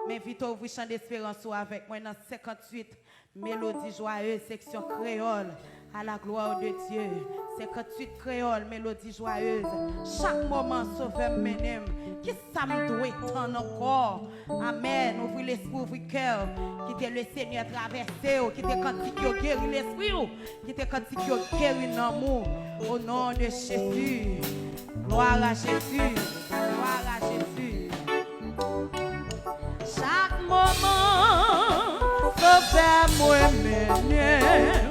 M'invite à ouvrir chant d'espérance avec moi dans 58 mélodies joyeuses, section créole, à la gloire de Dieu. 58 créole, mélodies joyeuses. Chaque moment sauve menem. Qui ça me doit tant encore? Amen. Ouvrez l'esprit, ouvrez le cœur. Quittez le Seigneur traverser, quittez cantique qui guérit l'esprit, quittez cantique qui guérit l'amour. Au nom de Jésus. Gloire à Jésus. Gloire à Jésus. Chaque moment, sauve moi menem.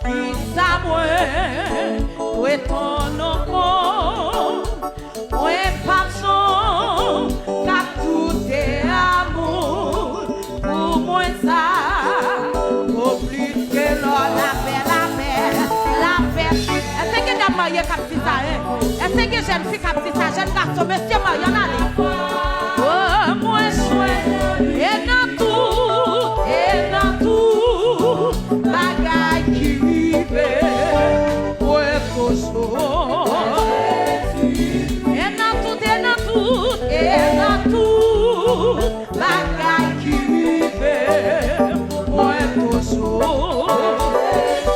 Qui ça moi, toi ton nom. Moi passion, car tout est amour. Pour moi ça, au plus que l'on la paix. Est-ce que dame mariée cap dit ça, hein? Est-ce que jeune fille cap dit ça, jeune garçon, monsieur marié en allez? Oh, moi souhaite, et dans tout, bagaille qui vive, ouais, cochon. Et dans tout, bagaille qui vive, moi, cochon.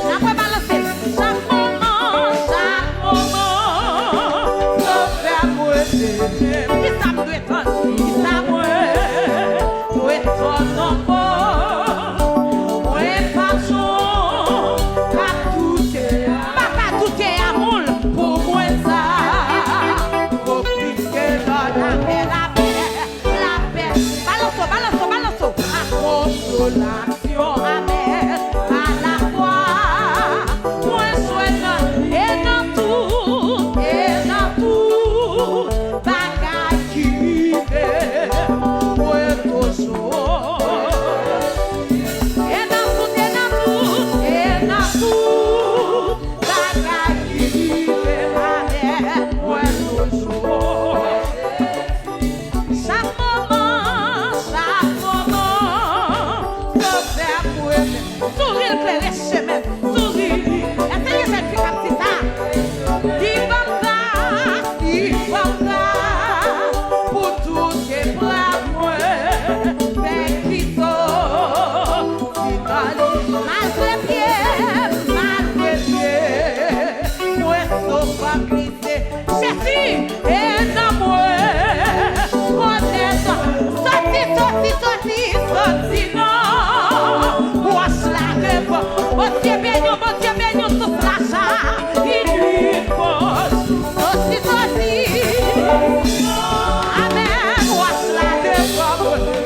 Ça peut balancer, chaque moment, ça fait moi aimer. Qui ça me doit être, qui ça doit être encore. Consolation, amen, à la fois, moi souhaite, et dans tout, bagaille qui fait, moi toujours, et dans tout, bagaille qui fait, amen, moi toujours. Chaque moment, sourire clair et chemin, sourire. Est-ce que cette fille a dit ça? Il va pour tout ce qui est moi. Père Christo, malgré pied, moi sauf pas glisser. Jésus est dans moi. Sorti, non. Bon Dieu béni, tout flash, il lui pose, sorti, amen, wash la devant,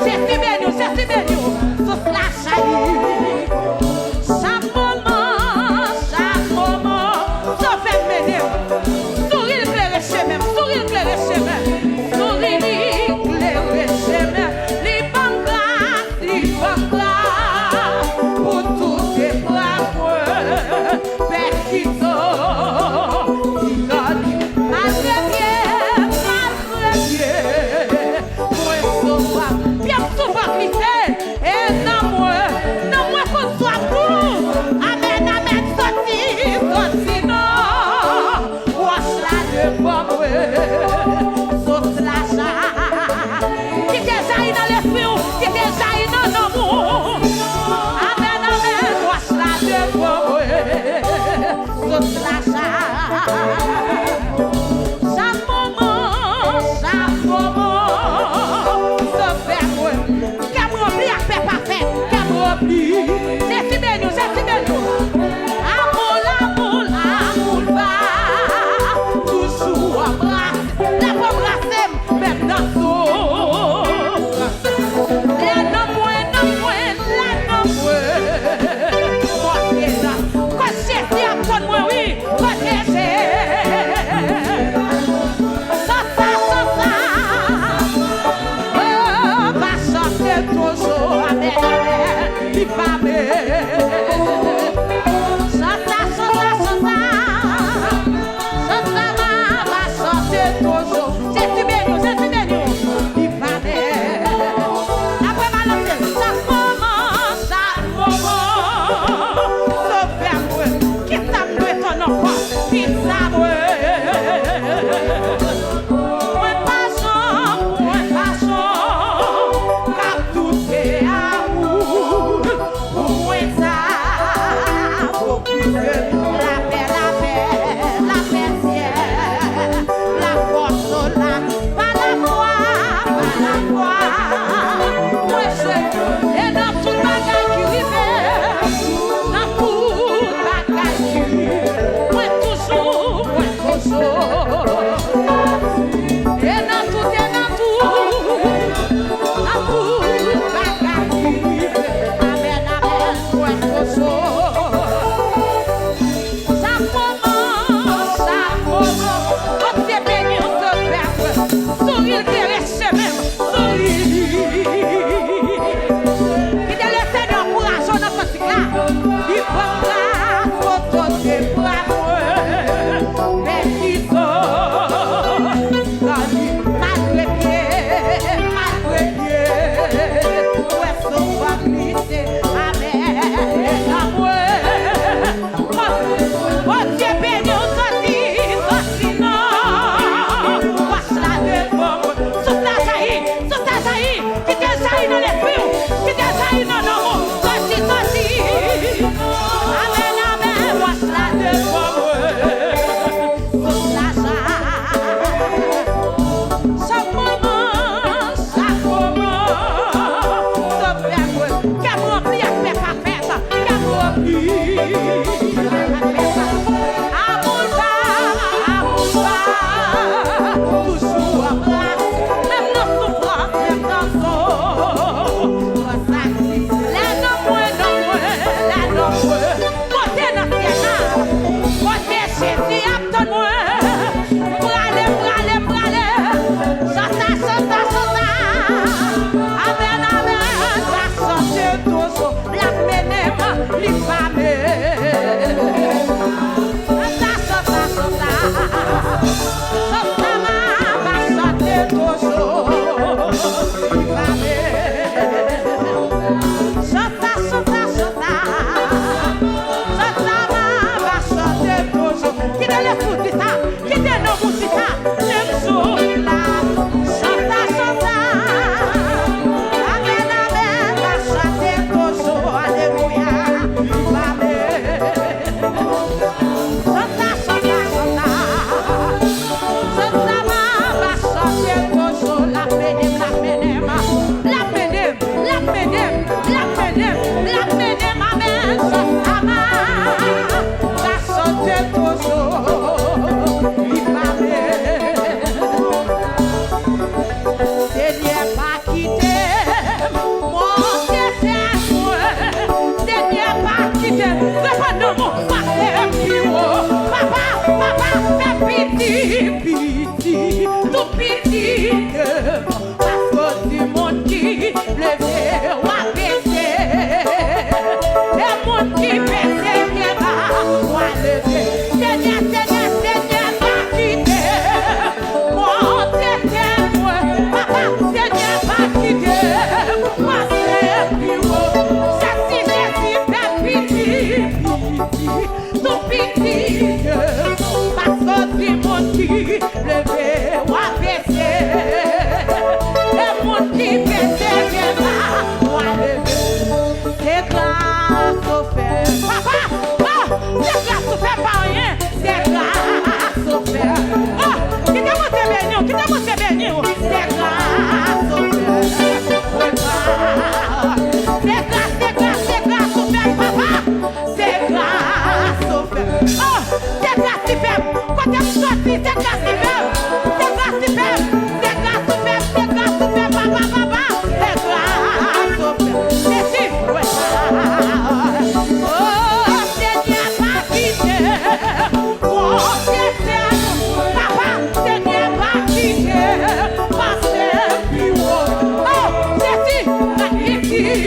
Jésus béni, tout flash, chaque moment, sauf menem, sourire clair et chemin, les banques,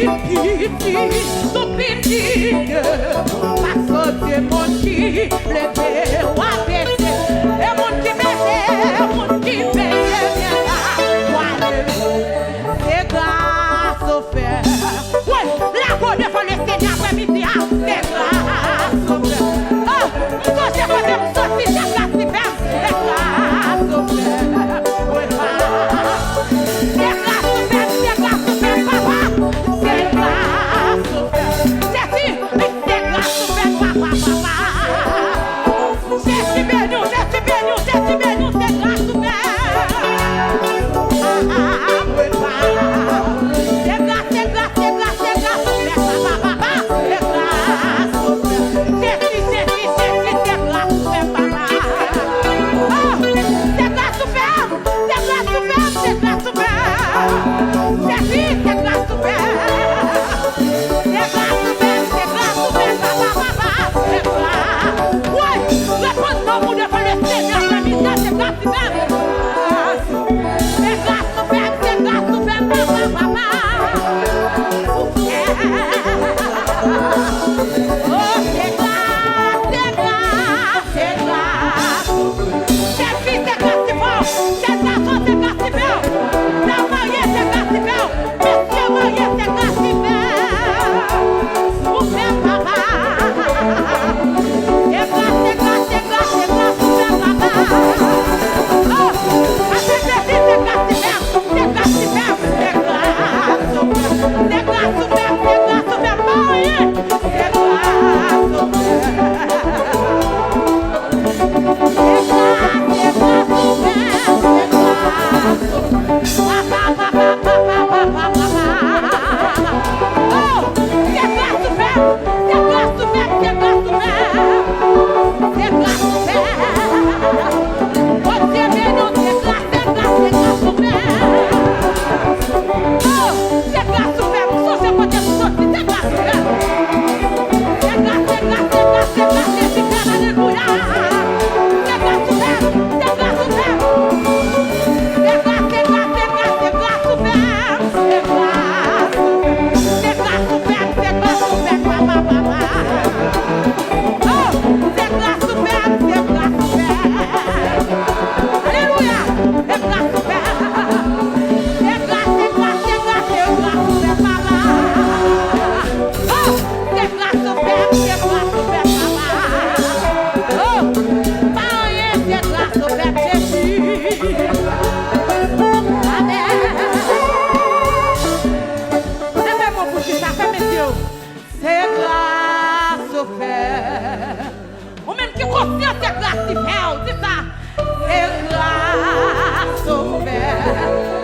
tout petit, parce que c'est mon qui le fait, ou à baisser, et mon qui baisse, bien là, c'est grâce au fer. Ouais, la bonne fois le Seigneur après-midi, c'est grâce au fer. Oh, quand j'ai pas de me sortir, c'est grâce au fer, c'est grâce au fer. Ouais, c'est grâce au fer, papa. C'est grâce au fer. C'est grâce au fer, papa. C'est si béni, c'est grâce au fer. Ou même qui conscience c'est grâce, c'est ça. C'est grâce au Père.